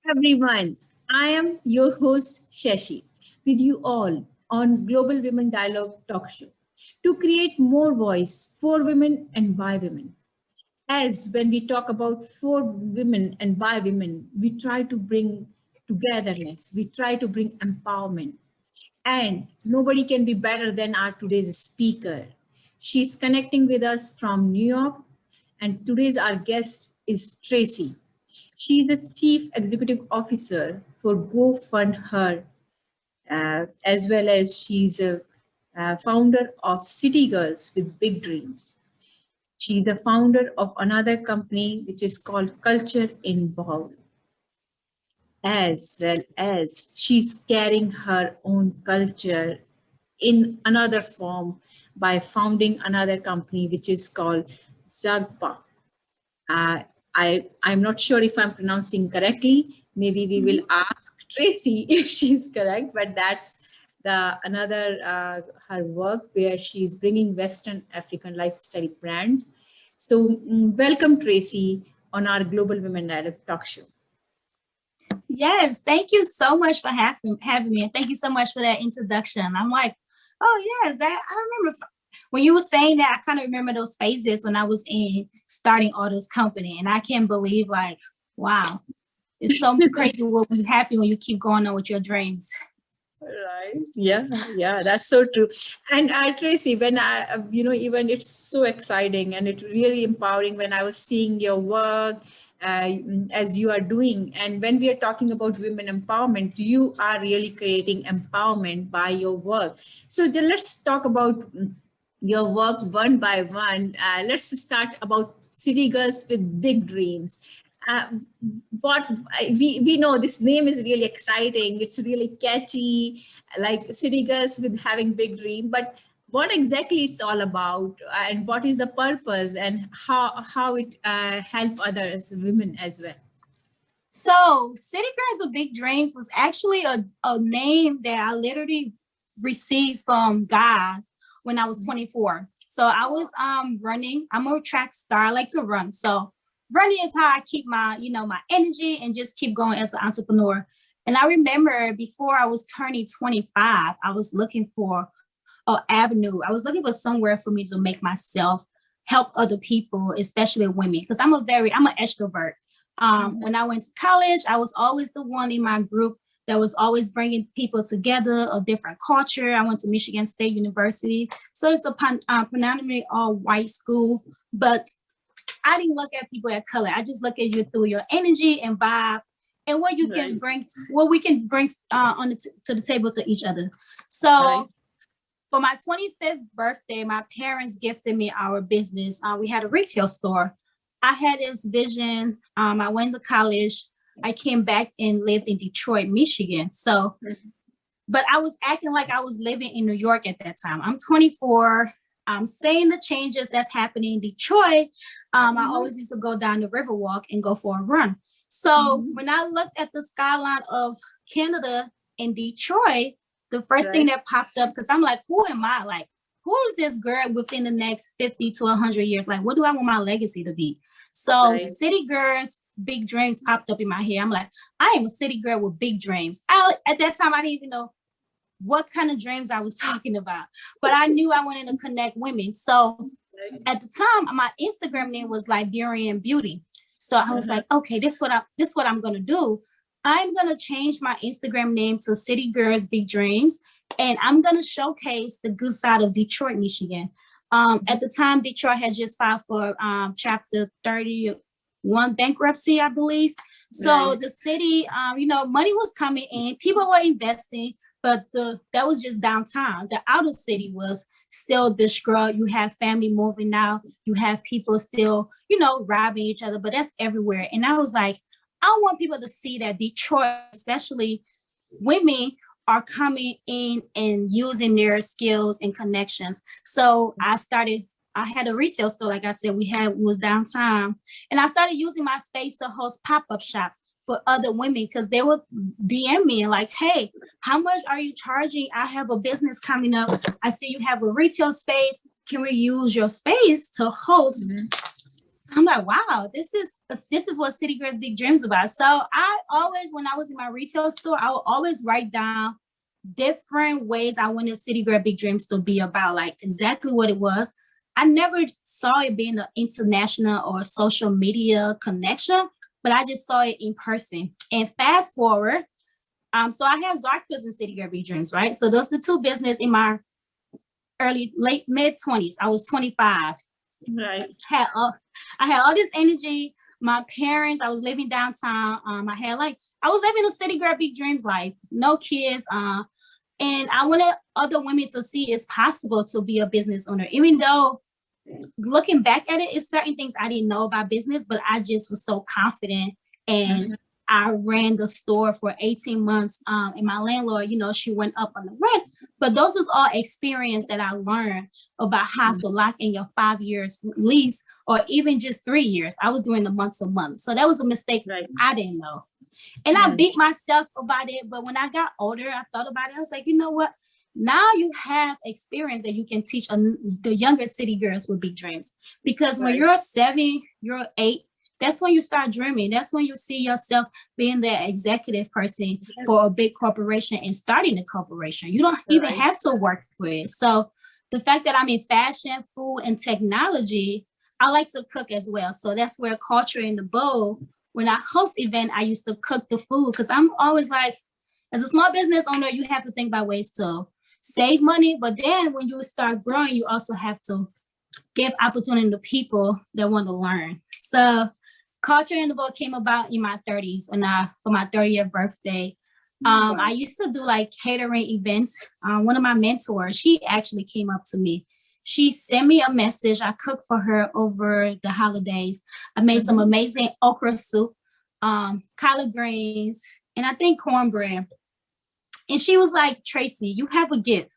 Everyone, I am your host Shashi with you all on Global Women Dialogue Talk Show to create more voice for women and by women. As when we talk about for women and by women, we try to bring togetherness, we try to bring empowerment, and nobody can be better than our today's speaker. She's connecting with us from New York, and today's our guest is Tracy. She is the Chief Executive Officer for Go Fund Her, as well as she's a founder of City Girls with Big Dreams. She's the founder of another company which is called Culture Involved, as well as she's carrying her own culture in another form by founding another company which is called Zagpa. I'm not sure if I'm pronouncing correctly. Maybe we will ask Tracy if she's correct, but that's the another her work where she's bringing Western African lifestyle brands. So welcome Tracy on our Global Women Dialogue Talk Show. Yes, thank you so much for having me, and thank you so much for that introduction. I'm like, oh yes, that I remember when you were saying that. I kind of remember those phases when I was in starting all this company, and I can't believe, like, wow, it's so crazy what will happen when you keep going on with your dreams. Right. Yeah, that's so true. And Tracy, when even it's so exciting and it's really empowering when I was seeing your work as you are doing. And when we are talking about women empowerment, you are really creating empowerment by your work. So let's talk about your work one by one. Let's start about City Girls with Big Dreams. uh, what we know this name is really exciting, it's really catchy, like City Girls with having big dream, but what exactly it's all about, and what is the purpose, and how it help others women as well. So, City Girls with Big Dreams was actually a name that I literally received from God when I was 24. So I was running. I'm a track star. I like to run. So running is how I keep my energy and just keep going as an entrepreneur. And I remember before I was turning 25, I was looking for an avenue. I was looking for somewhere for me to make myself help other people, especially women, because I'm an extrovert. When I went to college, I was always the one in my group that was always bringing people together, a different culture. I went to Michigan State University. So it's a predominantly all white school, but I didn't look at people at color. I just look at you through your energy and vibe and what you can bring, what we can bring to the table to each other. So for my 25th birthday, my parents gifted me our business. We had a retail store. I had this vision. I went to college. I came back and lived in Detroit, Michigan. So, but I was acting like I was living in New York at that time. I'm 24. I'm saying the changes that's happening in Detroit. I always used to go down the Riverwalk and go for a run. So when I looked at the skyline of Canada and Detroit, the first thing that popped up, because I'm like, who am I? Like, who is this girl within the next 50 to 100 years? Like, what do I want my legacy to be? So City Girls, Big Dreams popped up in my head. I'm like, I am a city girl with big dreams. At that time, I didn't even know what kind of dreams I was talking about, but I knew I wanted to connect women. So at the time, my Instagram name was Liberian Beauty. So I was like, okay, this what I'm gonna do. I'm gonna change my Instagram name to City Girls Big Dreams, and I'm gonna showcase the good side of Detroit, Michigan. At the time, Detroit had just filed for Chapter 31 bankruptcy, I believe. So the city, money was coming in, people were investing, but that was just downtown. The outer city was still distraught. You have family moving out. You have people still, robbing each other, but that's everywhere. And I was like, I want people to see that Detroit, especially women, are coming in and using their skills and connections. So I had a retail store, like I said, was downtown. And I started using my space to host pop-up shop for other women, because they would DM me and like, hey, how much are you charging? I have a business coming up. I see you have a retail space. Can we use your space to host I'm like, wow, this is what City Girls Big Dreams about. So I always, when I was in my retail store, I would always write down different ways I wanted City Girl Big Dreams to be about, like exactly what it was. I never saw it being an international or social media connection, but I just saw it in person. And fast forward, so I have Zarkas and City Girl Big Dreams, right? So those are the two business in my late mid 20s. I was 25. Right. I had all this energy. My parents, I was living downtown. I was living a City Girl Big Dreams life, no kids. And I wanted other women to see it's possible to be a business owner, even though looking back at it, it's certain things I didn't know about business, but I just was so confident. And I ran the store for 18 months. And my landlord, she went up on the rent, but those was all experience that I learned about how to lock in your 5 years lease, or even just 3 years. I was doing the month to month. So that was a mistake. Right. I didn't know. And I beat myself about it. But when I got older, I thought about it. I was like, you know what? Now you have experience that you can teach the younger city girls with big dreams. Because when you're 7, you're 8, that's when you start dreaming. That's when you see yourself being the executive person for a big corporation and starting a corporation. You don't even have to work for it. So the fact that I'm in fashion, food, and technology, I like to cook as well. So that's where Culture in the Bowl, when I host event, I used to cook the food, because I'm always like, as a small business owner, you have to think about ways to save money. But then when you start growing, you also have to give opportunity to people that want to learn. So Culture in the Bowl came about in my 30s, for my 30th birthday. I used to do like catering events. One of my mentors, she actually came up to me. She sent me a message. I cooked for her over the holidays. I made some amazing okra soup, collard greens, and I think cornbread. And she was like, Tracy, you have a gift.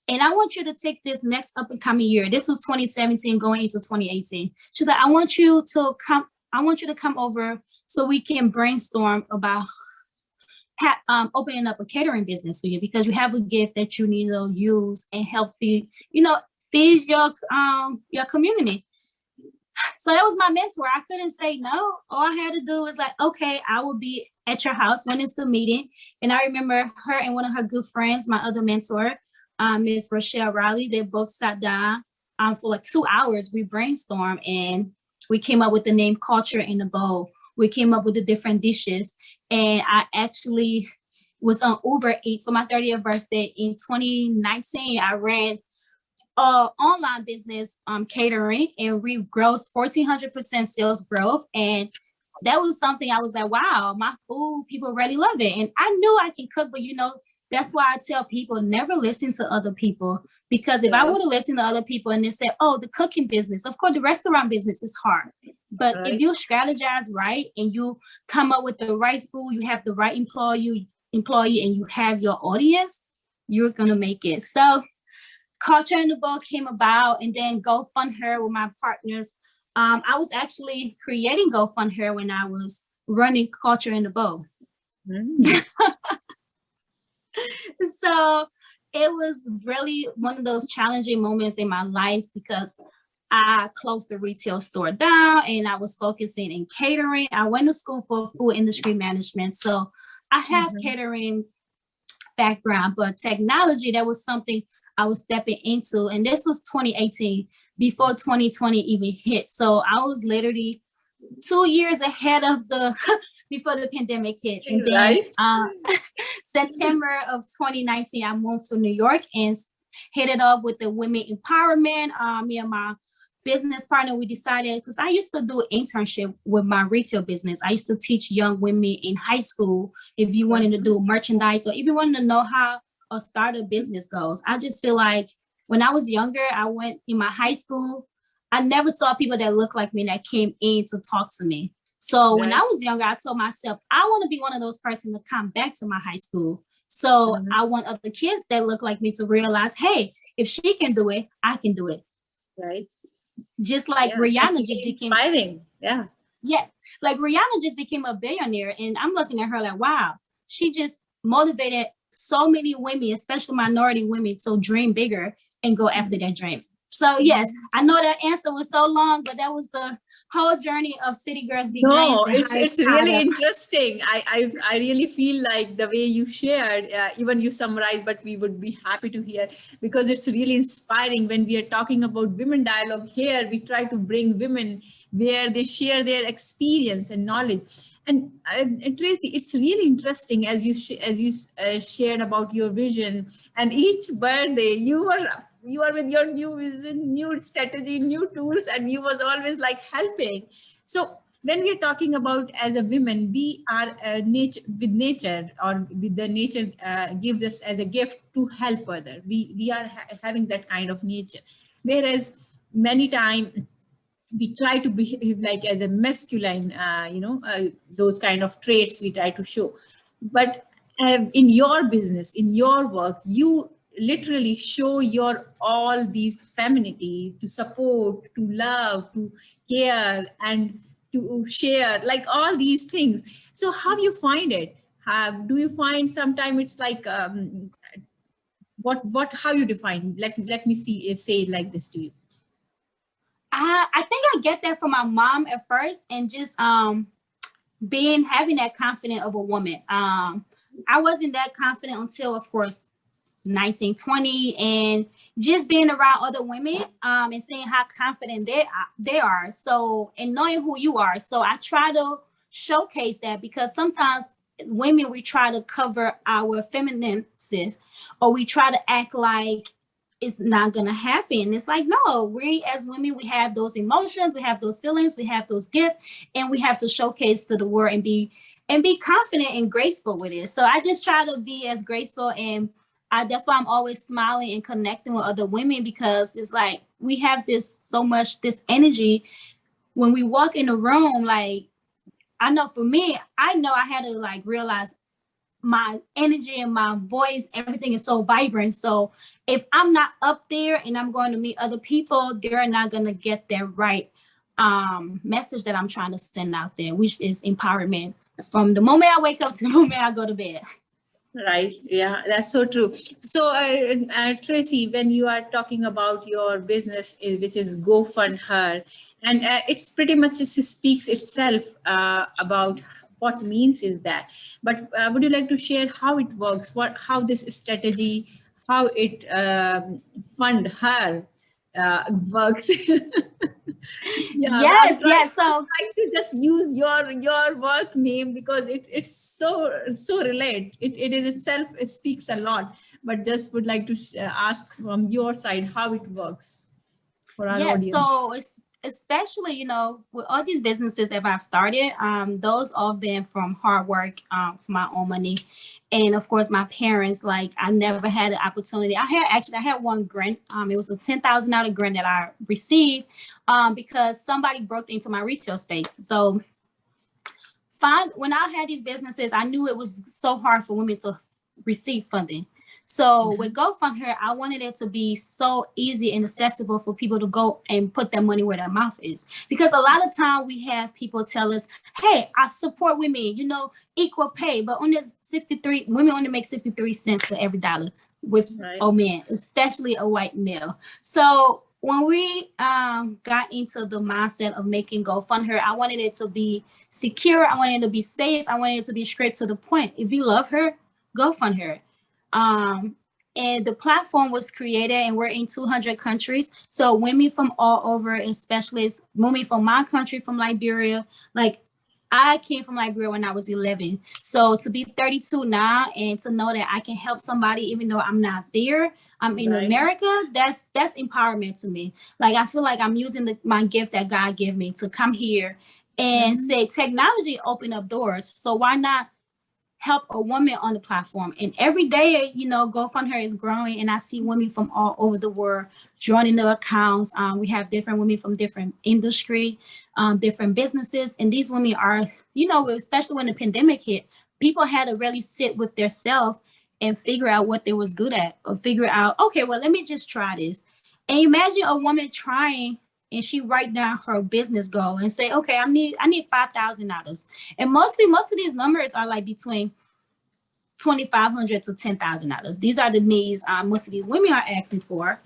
And I want you to take this next up and coming year. This was 2017 going into 2018. She's like, I want you to come over so we can brainstorm about opening up a catering business for you, because you have a gift that you need to use and help feed your community. So that was my mentor. I couldn't say no. All I had to do was like, okay, I will be at your house when it's the meeting. And I remember her and one of her good friends, my other mentor, Ms. Rochelle Riley, they both sat down for like 2 hours. We brainstormed and we came up with the name Culture in the Bowl. We came up with the different dishes. And I actually was on Uber Eats for my 30th birthday in 2019. I ran online business, catering, and we grossed 1,400% sales growth. And that was something I was like, wow, my food, people really love it. And I knew I can cook, but that's why I tell people never listen to other people, because if I would have listened to other people and they said, oh, the cooking business, of course, the restaurant business is hard. But if you strategize right and you come up with the right food, you have the right employee, and you have your audience, you're going to make it. So Culture in the Bowl came about, and then Go Fund Her with my partners. I was actually creating Go Fund Her when I was running Culture in the Bowl. So it was really one of those challenging moments in my life, because I closed the retail store down and I was focusing in catering. I went to school for food industry management. So I have catering background, but technology, that was something I was stepping into. And this was 2018, before 2020 even hit. So I was literally 2 years ahead of before the pandemic hit. And then September of 2019, I moved to New York and hit it off with the women empowerment. Me and my business partner, we decided, because I used to do an internship with my retail business. I used to teach young women in high school if you wanted to do merchandise, or if you wanted to know how a startup business goes. I just feel like when I was younger, I went in my high school, I never saw people that looked like me that came in to talk to me. So when I was younger, I told myself, I want to be one of those persons to come back to my high school. So I want other kids that look like me to realize, hey, if she can do it, I can do it. Right. Just like Rihanna just became inspiring. Like Rihanna just became a billionaire, and I'm looking at her like, wow, she just motivated so many women, especially minority women, to dream bigger and go after their dreams. So yes, I know that answer was so long, but that was the whole journey of City Girls Big Dreams No, and how it's tied really up. interesting. I really feel like the way you shared, even you summarized, but we would be happy to hear, because it's really inspiring. When we are talking about women dialogue here, we try to bring women where they share their experience and knowledge. And Tracy, it's really interesting as you shared about your vision, and each birthday you are with your new vision, new strategy, new tools, and you was always like helping. So when we are talking about as a women, we are nature with nature, or with the nature gives us as a gift to help other. We are having that kind of nature, whereas many times we try to behave like as a masculine, those kind of traits we try to show. But in your business, in your work, you literally show your all these femininity to support, to love, to care, and to share, like all these things. So how you find it? Do you find sometime it's like what how you define? Let me see say it like this to you. I think I get that from my mom at first, and just being having that confidence of a woman. I wasn't that confident until, of course, 1920, and just being around other women and seeing how confident they are. So, and knowing who you are. So I try to showcase that, because sometimes women, we try to cover our feminineness, or we try to act like it's not gonna happen. It's like, no, we as women, we have those emotions, we have those feelings, we have those gifts, and we have to showcase to the world and be confident and graceful with it. So I just try to be as graceful, and that's why I'm always smiling and connecting with other women, because it's like we have this energy when we walk in the room. Like, I know for me, I know I had to like realize my energy and my voice, everything is so vibrant. So if I'm not up there and I'm going to meet other people, they're not going to get that right message that I'm trying to send out there, which is empowerment from the moment I wake up to the moment I go to bed. Right. Yeah, that's so true. So, Tracy, when you are talking about your business, which is Go Fund Her, and it's pretty much it speaks itself about what means is that. But would you like to share how it works? How this strategy, how it fund her works? Yeah, Yes, yes. So trying to just use your work name because it's so relate. It in itself it speaks a lot. But just would like to ask from your side how it works for our yes, audience. so it's especially, with all these businesses that I've started, those all been from hard work, for my own money. And of course my parents, like I never had the opportunity. I had one grant. It was a $10,000 grant that I received because somebody broke into my retail space. So when I had these businesses, I knew it was so hard for women to receive funding. So with GoFundHer, I wanted it to be so easy and accessible for people to go and put their money where their mouth is. Because a lot of time we have people tell us, hey, I support women, equal pay. But on this 63, women only make 63 cents for every dollar with men, especially a white male. So when we got into the mindset of making GoFundHer, I wanted it to be secure. I wanted it to be safe. I wanted it to be straight to the point. If you love her, GoFundHer. And the platform was created, and we're in 200 countries. So women from all over, especially women from my country, from Liberia, like I came from Liberia when I was 11. So to be 32 now and to know that I can help somebody, even though I'm not there, I'm in America, that's empowerment to me. Like, I feel like I'm using my gift that God gave me to come here and say technology open up doors. So why not help a woman on the platform? And every day, GoFundHer is growing, and I see women from all over the world joining the accounts. We have different women from different industry, different businesses, and these women are, especially when the pandemic hit, people had to really sit with themselves and figure out what they was good at, or figure out, okay, well, let me just try this. And imagine a woman trying, and she write down her business goal and say, okay, I need $5,000. And most of these numbers are like between $2,500 to $10,000. These are the needs most of these women are asking for.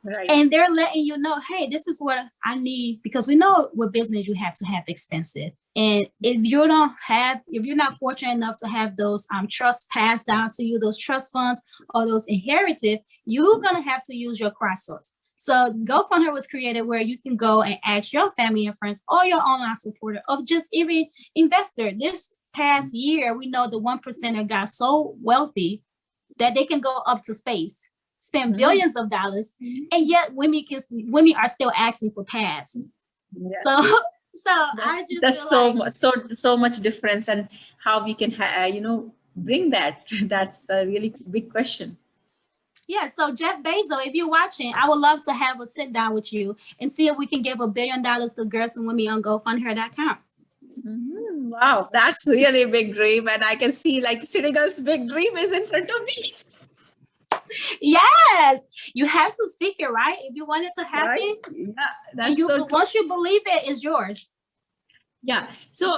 Right. And they're letting you know, hey, this is what I need, because we know with business you have to have expensive. And if you're not fortunate enough to have those trusts passed down to you, those trust funds or those inherited, you're gonna have to use your crowdsource. So GoFundMe was created where you can go and ask your family and friends or your online supporter or just even investor. This past year, we know the 1%er got so wealthy that they can go up to space, spend billions of dollars, and yet women are still asking for pads. Yeah. So I just That's feel like so much difference, and how we can bring that. That's the really big question. yeah. So Jeff Bezos, if you're watching, I would love to have a sit down with you and see if we can give $1 billion to girls and women on GoFundMe.com. Wow, that's really a big dream, and I can see like Shashigoel's big dream is in front of me. Yes, you have to speak it, right? If you want it to happen, Right? Yeah, that's so. Once you believe it, it's yours. Yeah. So,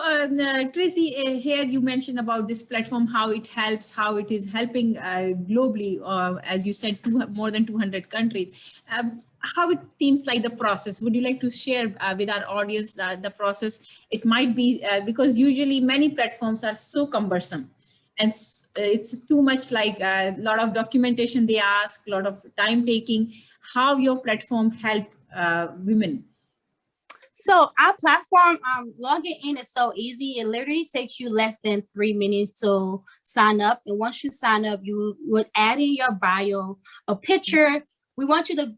Tracy, here you mentioned about this platform, how it helps, how it is helping globally, as you said, more than 200 countries. How it seems like the process. Would you like to share with our audience the process? It might be because usually many platforms are so cumbersome, and it's too much like a lot of documentation they ask, a lot of time taking. How your platform help women? So our platform, logging in is so easy. It literally takes you less than 3 minutes to sign up. And once you sign up, you would add in your bio, a picture. We want you to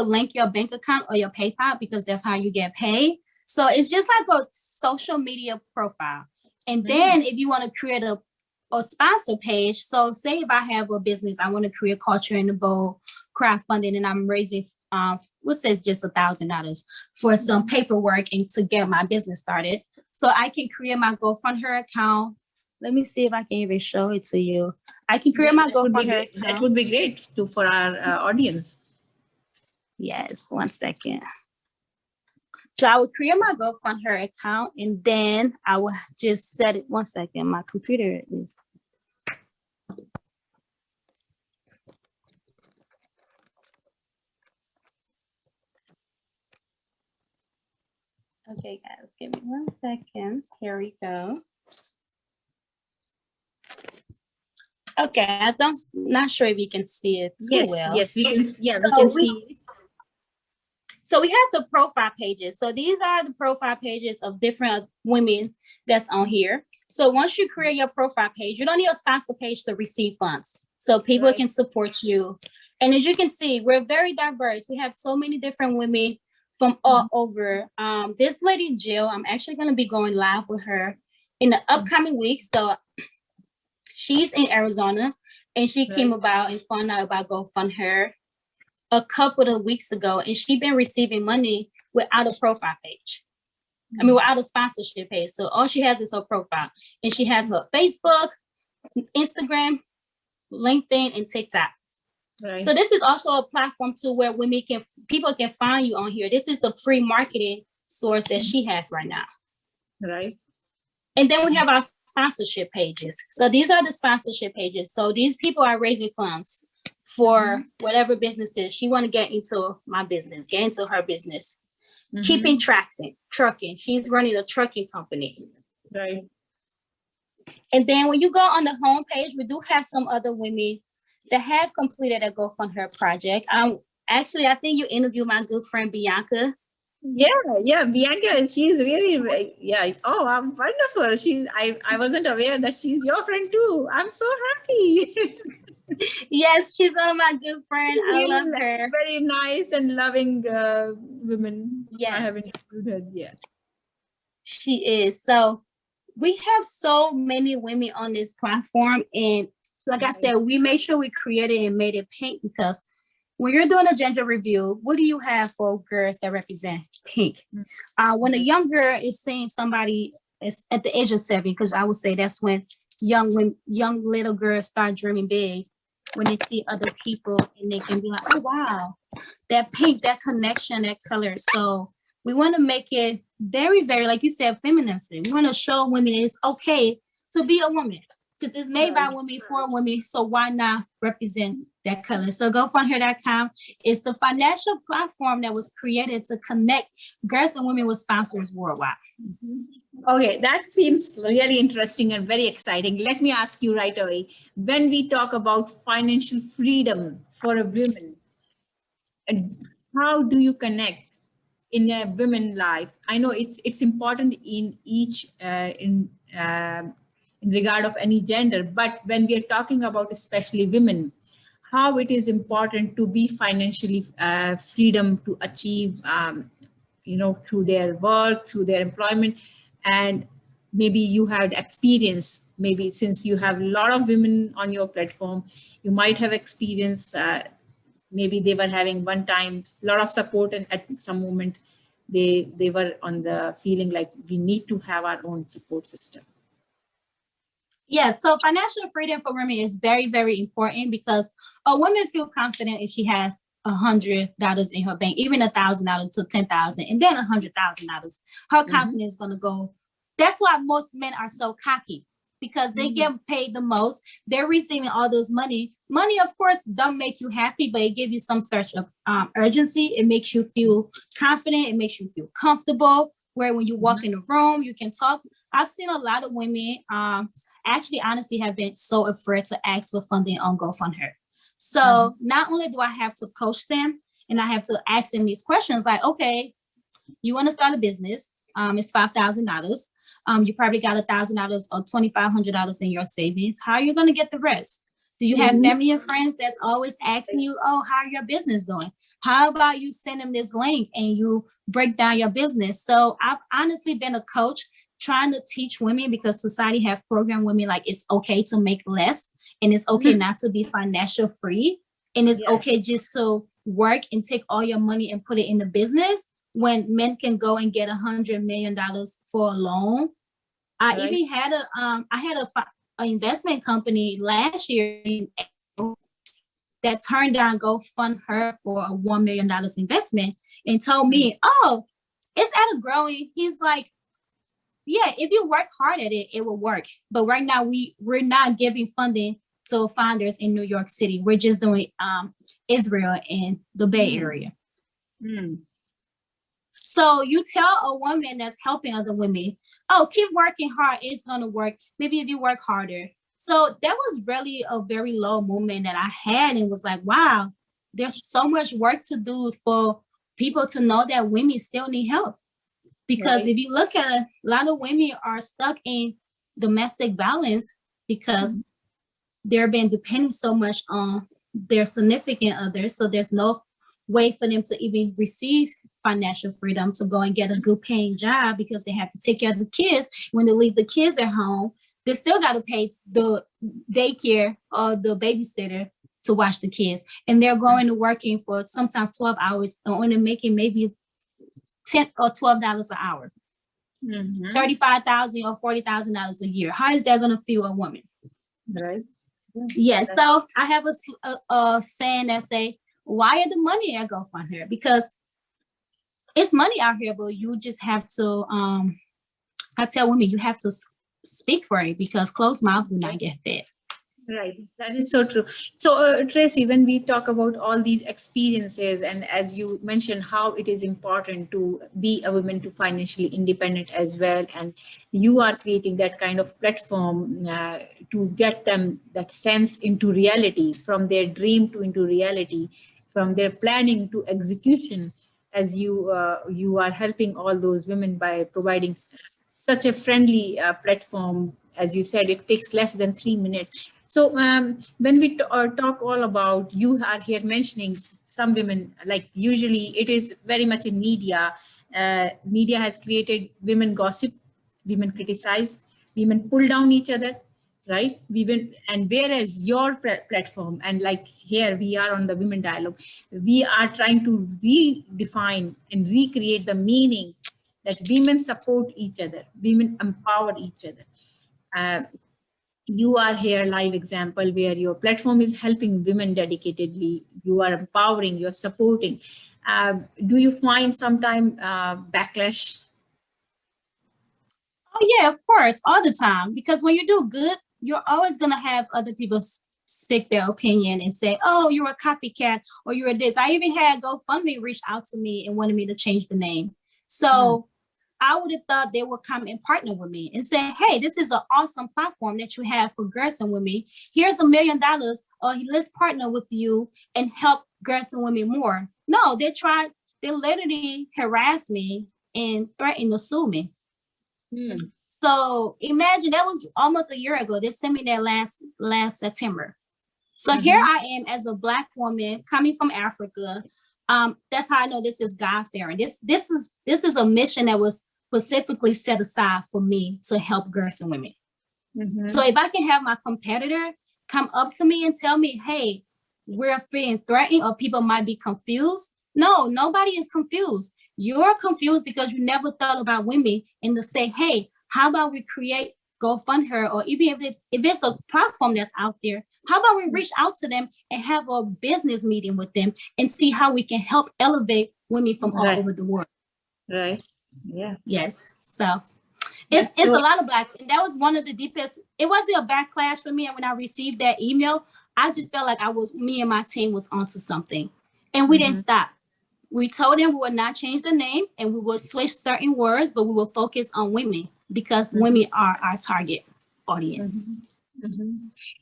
link your bank account or your PayPal, because that's how you get paid. So it's just like a social media profile. And then if you want to create a sponsor page, so say if I have a business, I want to create Culture in the Bowl crowdfunding, and I'm raising what says just $1,000 for some paperwork and to get my business started. So I can create my GoFundMe account. Let me see if I can even show it to you. I can create my GoFundMe account. That would be great for our audience. Yes, 1 second. So I would create my GoFundMe account, and then I will just set it. 1 second. My computer is. Okay, guys, give me 1 second. Here we go. Okay, not sure if you can see it too well. Yes, we can. Yeah, we can see it. So we have the profile pages. So these are the profile pages of different women that's on here. So once you create your profile page, you don't need a sponsor page to receive funds. So people can support you. And as you can see, we're very diverse. We have so many different women from all over. This lady, Jill, I'm actually going to be going live with her in the upcoming weeks. So she's in Arizona, and she came about and found out about GoFundMe a couple of weeks ago, and she's been receiving money without a profile page. I mean, without a sponsorship page. So all she has is her profile, and she has her Facebook, Instagram, LinkedIn, and TikTok. Right. So this is also a platform too where people can find you on here. This is a free marketing source that she has right now. Right. And then we have our sponsorship pages. So these are the sponsorship pages. So these people are raising funds for whatever businesses she want to get into my business, get into her business. Keeping trucking. She's running a trucking company. Right. And then when you go on the homepage, we do have some other women that have completed a GoFundMe project. Actually, I think you interviewed my good friend Bianca. Yeah, Bianca, she's really, oh, I'm wonderful. I wasn't aware that she's your friend too. I'm so happy. Yes, she's my good friend. I love her. Very nice and loving women. Yes. I haven't included her yet. She is. So we have so many women on this platform, and like I said, we made sure we created and made it pink, because when you're doing a gender review, what do you have for girls that represent pink? When a young girl is seeing somebody is at the age of 7, because I would say that's when young little girls start dreaming big, when they see other people and they can be like, oh, wow, that pink, that connection, that color. So we want to make it very, very, like you said, feminine. We want to show women it's okay to be a woman. because it's made by women for women. So why not represent that color? So GoFundHer.com is the financial platform that was created to connect girls and women with sponsors worldwide. Okay, that seems really interesting and very exciting. Let me ask you right away. When we talk about financial freedom for a woman, how do you connect in a women life? I know it's important in each in regard of any gender, but when we are talking about especially women, how it is important to be financially freedom to achieve through their work, through their employment. And maybe you had experience, maybe since you have a lot of women on your platform, you might have experience, maybe they were having one time a lot of support, and at some moment they were on the feeling like we need to have our own support system. Yeah, so financial freedom for women is very, very important, because a woman feel confident if she has $100 in her bank, even $1,000 to 10,000, and then $100,000. Her confidence is gonna go. That's why most men are so cocky, because they get paid the most. They're receiving all those money. Money, of course, don't make you happy, but it gives you some sort of urgency. It makes you feel confident. It makes you feel comfortable, where when you walk in the room, you can talk. I've seen a lot of women actually honestly have been so afraid to ask for funding on GoFundHer. So not only do I have to coach them, and I have to ask them these questions like, okay, you want to start a business, it's $5,000. You probably got $1,000 or $2,500 in your savings. How are you going to get the rest? Do you have family and friends that's always asking you, oh, how are your business doing? How about you send them this link and you break down your business? So I've honestly been a coach trying to teach women, because society have programmed women like it's okay to make less, and it's okay not to be financial free, and it's okay just to work and take all your money and put it in the business, when men can go and get $100 million for a loan. I even had an investment company last year that turned down GoFundHer for a $1 million investment and told me, oh, it's at a growing. He's like, yeah, if you work hard at it, it will work. But right now we're not giving funding to founders in New York City. We're just doing Israel and the Bay Area. So you tell a woman that's helping other women, oh, keep working hard, it's gonna work. Maybe if you work harder. So that was really a very low moment that I had, and was like, wow, there's so much work to do for people to know that women still need help. Because if you look at a lot of women are stuck in domestic violence because they're been depending so much on their significant others. So there's no way for them to even receive financial freedom to go and get a good paying job, because they have to take care of the kids. When they leave the kids at home, they still got to pay the daycare or the babysitter to watch the kids. And they're going to working for sometimes 12 hours and only making maybe $10 or $12 an hour, $35,000 or $40,000 a year. How is that going to fuel a woman? Right. Yes. So I have a saying that say, why are the money at GoFundHer? Because it's money out here, but you just have to, I tell women, you have to speak for it, because closed mouths do not get fed. Right, that is so true. So Tracy, when we talk about all these experiences, and as you mentioned how it is important to be a woman to financially independent as well, and you are creating that kind of platform to get them that sense into reality, from their dream to into reality, from their planning to execution, as you are helping all those women by providing such a friendly platform. As you said, it takes less than 3 minutes. So when we talk all about, you are here mentioning some women, like usually it is very much in media. Media has created women gossip, women criticize, women pull down each other, right? And whereas your platform, and like here we are on the Women Dialogue, we are trying to redefine and recreate the meaning that women support each other, women empower each other. You are here live example where your platform is helping women dedicatedly, you are empowering, you're supporting. Do you find sometime backlash? Oh yeah, of course, all the time. Because when you do good, you're always going to have other people speak their opinion and say, oh, you're a copycat or you're this. I even had GoFundMe reach out to me and wanted me to change the name. So I would have thought they would come and partner with me and say, hey, this is an awesome platform that you have for girls and women. Here's $1 million, or let's partner with you and help girls and women more. No, they literally harassed me and threatened to sue me. So imagine, that was almost a year ago. They sent me that last September. So here I am as a Black woman coming from Africa. That's how I know this is God-fearing. This is a mission that was specifically set aside for me to help girls and women. So if I can have my competitor come up to me and tell me, hey, we're feeling threatened, or people might be confused. No, nobody is confused. You're confused because you never thought about women and to say, hey, how about we create GoFundMe, or even if it's a platform that's out there, how about we reach out to them and have a business meeting with them and see how we can help elevate women from all over the world. Right. Yeah. Yes. So it's a lot of Black, and that was one of the deepest. It wasn't a backlash for me. And when I received that email, I just felt like me and my team was onto something, and we didn't stop. We told them we would not change the name and we will switch certain words, but we will focus on women because women are our target audience.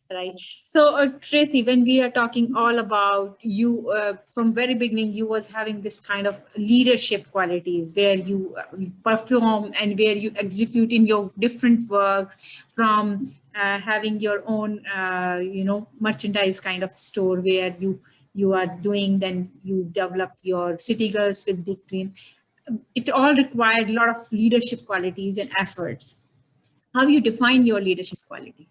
Right. So Tracy, when we are talking all about you, from very beginning, you was having this kind of leadership qualities where you perform and where you execute in your different works, from having your own, merchandise kind of store where you are doing, then you develop your City Girls with Big Dream. It all required a lot of leadership qualities and efforts. How you define your leadership quality?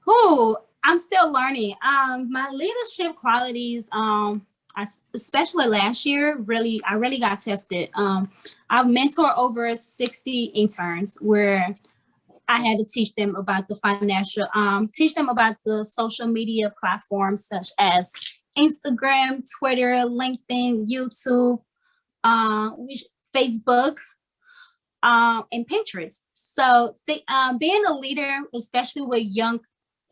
Oh, I'm still learning. My leadership qualities, especially last year, I really got tested. I've mentored over 60 interns where I had to teach them about the teach them about the social media platforms such as Instagram, Twitter, LinkedIn, YouTube, Facebook, and Pinterest. So being a leader, especially with young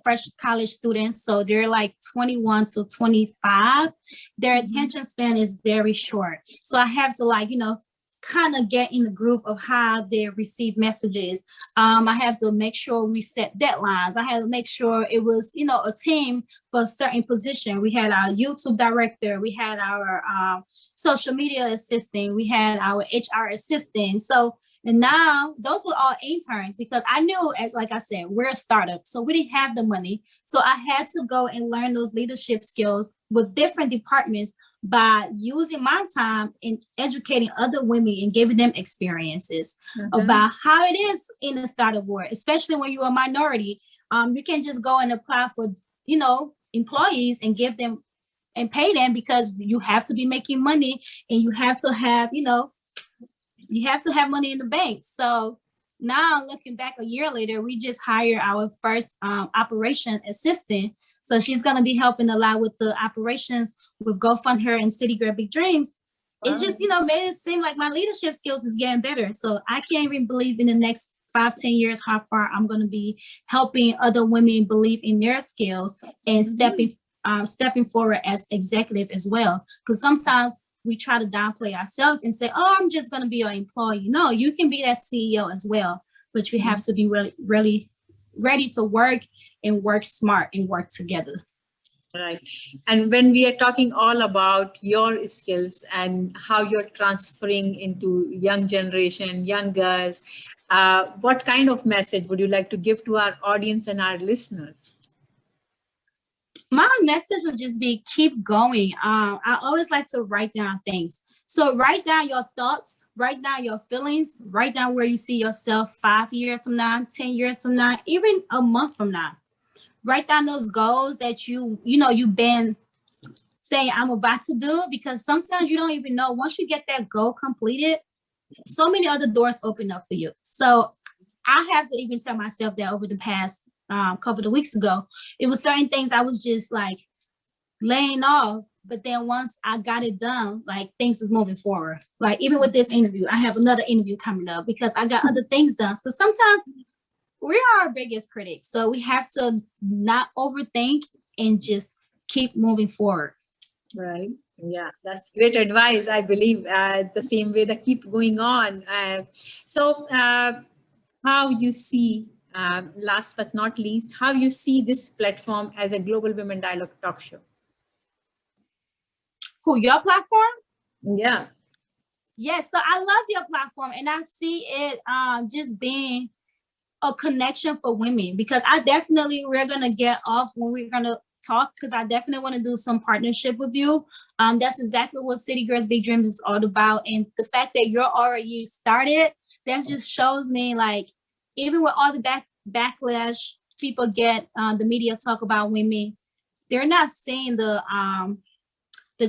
fresh college students, so they're like 21 to 25, their attention span is very short. So I have to kind of get in the groove of how they receive messages. I have to make sure we set deadlines. I had to make sure it was, a team for a certain position. We had our YouTube director, we had our social media assistant, we had our HR assistant. And now those were all interns because I knew, like I said, we're a startup, so we didn't have the money. So I had to go and learn those leadership skills with different departments by using my time in educating other women and giving them experiences about how it is in the startup world, especially when you're a minority. You can't just go and apply for, employees and give them and pay them, because you have to be making money and you have to have, you have to have money in the bank. So now looking back a year later, we just hired our first operation assistant. So she's going to be helping a lot with the operations with GoFundMe and City Girl Big Dreams. Wow. It just, made it seem like my leadership skills is getting better. So I can't even believe in the next 5-10 years how far I'm going to be helping other women believe in their skills and stepping forward as executive as well. Because sometimes we try to downplay ourselves and say, oh, I'm just going to be an employee. No, you can be that CEO as well, but you have to be really, really ready to work and work smart and work together. Right. And when we are talking all about your skills and how you're transferring into young generation, young girls, what kind of message would you like to give to our audience and our listeners? My message would just be keep going. I always like to write down things. So write down your thoughts, write down your feelings, write down where you see yourself 5 years from now, 10 years from now, even a month from now. Write down those goals that you've been saying I'm about to do, because sometimes you don't even know. Once you get that goal completed, so many other doors open up for you. So I have to even tell myself that over the past couple of weeks ago, it was certain things I was just like laying off, but then once I got it done, like things was moving forward. Like even with this interview, I have another interview coming up because I got other things done. So sometimes we are our biggest critics. So we have to not overthink and just keep moving forward. Right. Yeah, that's great advice. I believe the same way that keep going on. How you see, last but not least, how you see this platform as a Global Women Dialogue talk show? Who, your platform? Yeah. Yes, so I love your platform, and I see it just being a connection for women, because we're gonna get off when we're gonna talk, because I definitely want to do some partnership with you. That's exactly what City Girls Big Dreams is all about, and the fact that you're already started, that just shows me, like, even with all the backlash people get, the media talk about women, they're not seeing the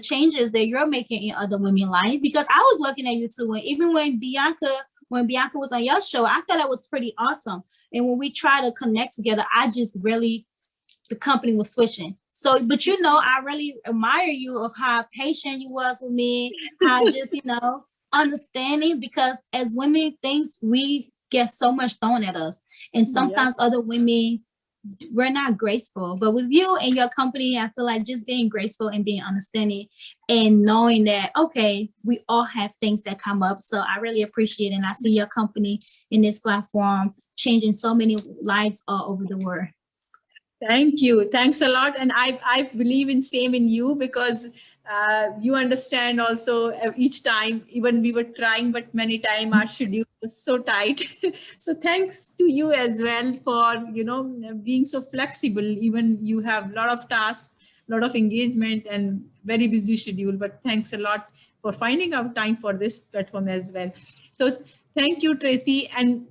changes that you're making in other women's life. Because I was looking at you too, and even when Bianca was on your show, I thought that was pretty awesome. And when we try to connect together, the company was switching. So, but I really admire you of how patient you was with me, how just, understanding, because as women, things we get so much thrown at us. And sometimes other women, we're not graceful, but with you and your company, I feel like just being graceful and being understanding and knowing that, okay, we all have things that come up. So I really appreciate it. And I see your company in this platform changing so many lives all over the world. Thank you. Thanks a lot. And I believe in same in you, because you understand also each time, even we were trying, but many times our schedule was so tight. So thanks to you as well for, being so flexible. Even you have a lot of tasks, a lot of engagement and very busy schedule, but thanks a lot for finding out time for this platform as well. So thank you, Tracy. And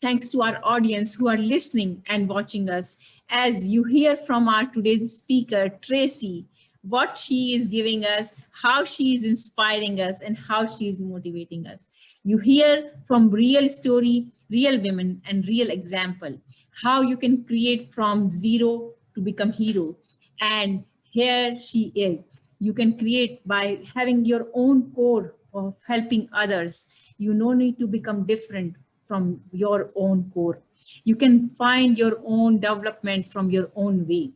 thanks to our audience who are listening and watching us. As you hear from our today's speaker, Tracy, what she is giving us, how she is inspiring us, and how she is motivating us. You hear from real story, real women, and real example, how you can create from zero to become hero. And here she is. You can create by having your own core of helping others. You no need to become different from your own core. You can find your own development from your own way.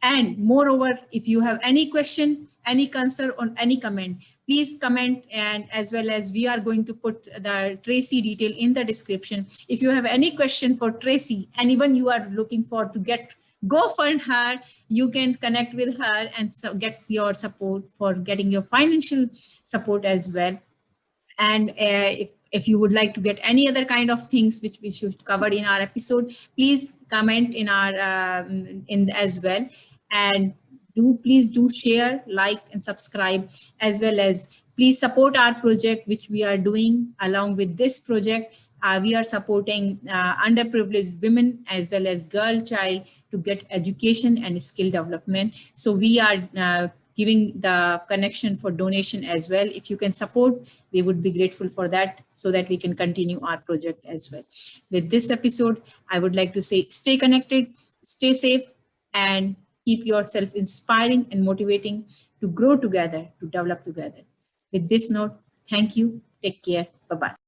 And moreover, if you have any question, any concern, or any comment, please comment. And as well as we are going to put the Tracy detail in the description. If you have any question for Tracy, and even you are looking for to go find her, you can connect with her and so get your support for getting your financial support as well. And if you would like to get any other kind of things which we should cover in our episode, please comment in our in as well. And please do share, like, and subscribe, as well as please support our project which we are doing. Along with this project, we are supporting underprivileged women as well as girl child to get education and skill development. So we are giving the connection for donation as well. If you can support, we would be grateful for that, so that we can continue our project as well. With this episode, I would like to say, stay connected, stay safe, and keep yourself inspiring and motivating to grow together, to develop together. With this note, thank you. Take care. Bye-bye.